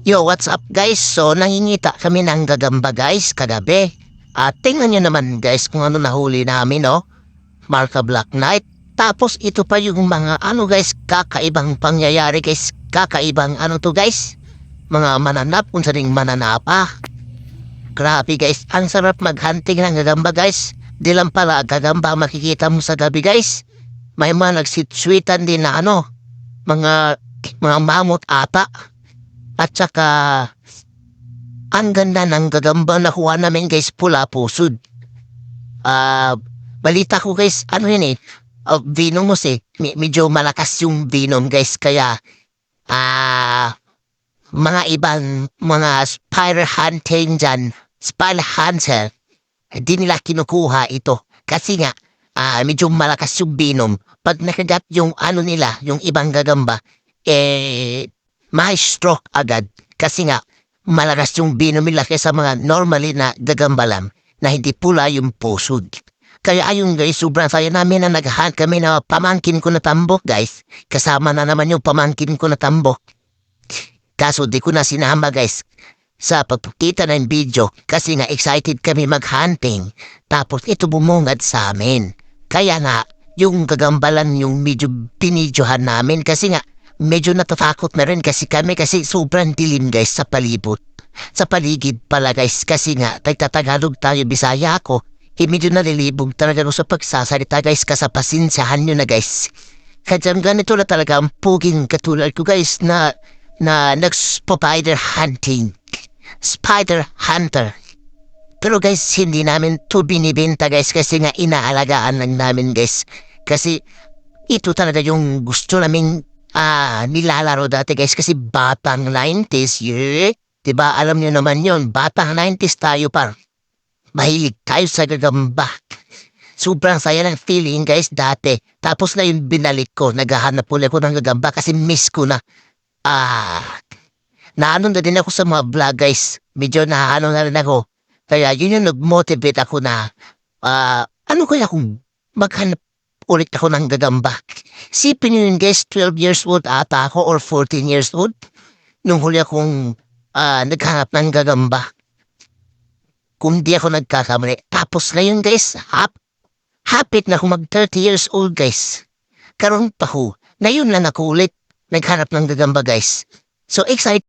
Yo, what's up guys? So, nangingita kami ng gagamba guys kagabi. At tingnan nyo naman guys kung ano nahuli namin, no? Marka Black Knight. Tapos ito pa yung mga guys, kakaibang pangyayari guys. Kakaibang to guys? Mga mananap kung saning mananapa. Grabe guys, ang sarap maghunting ng gagamba guys. Di lang pala gagamba makikita mo sa gabi guys. May mga nagsitsuitan din na mga mamot ata. At saka, ang ganda ng gagamba na kuha namin guys, pula pusod. Balita ko guys, yun venomous medyo malakas yung venom guys, kaya, mga ibang, mga spider hunting dyan, spider hunter, di nila kinukuha ito. Kasi nga, medyo malakas yung venom. Pag nakagat yung nila, yung ibang gagamba, may stroke agad kasi nga malakas yung venom nila kaysa mga normally na gagamba lang na hindi pula yung pusod. Kaya ayun guys, sobrang saya namin na naghahan kami na pamangkin ko na tambok guys. Kasama na naman yung pamangkin ko na tambok. Kaso di ko na sinama guys sa pagpakita ng video kasi nga excited kami maghunting. Tapos ito bumungad sa amin. Kaya nga yung gagambalan yung medyo pinidyohan namin kasi nga medyo natatakot na rin kasi kami kasi sobrang dilim guys sa palibot. Sa paligid pala guys kasi nga Tagalog tayo, Bisaya ako. Medyo nalilibog talaga sa pagsasalita guys kasi pasensyahan nyo na guys. Kaya ganito na talaga ang puging katulad ko guys na nag-spider hunting. Spider hunter. Pero guys hindi namin to binibenta guys kasi nga inaalagaan lang namin guys. Kasi ito talaga yung gusto naming nilalaro dati guys kasi batang 90s, diba alam niyo naman yon, batang 90s tayo par. Mahilig tayo sa gagamba. Sobrang saya ng feeling guys dati. Tapos na yung binalik ko, naghahanap ulit ako ng gagamba kasi miss ko na. Naano na din ako sa mga vlog guys. Medyo naano na rin ako. Kaya yun yung nag-motivate ako na, kaya kung maghanap ulit ako ng gagamba. Sipin nyo yun guys, 12 years old ata ako or 14 years old. Nung huli akong naghanap ng gagamba. Kung di ako nagkakamali. Tapos ngayon guys, hapit na ako mag 30 years old guys. Karon pa ho, ngayon lang ako ulit naghanap ng gagamba guys. So excited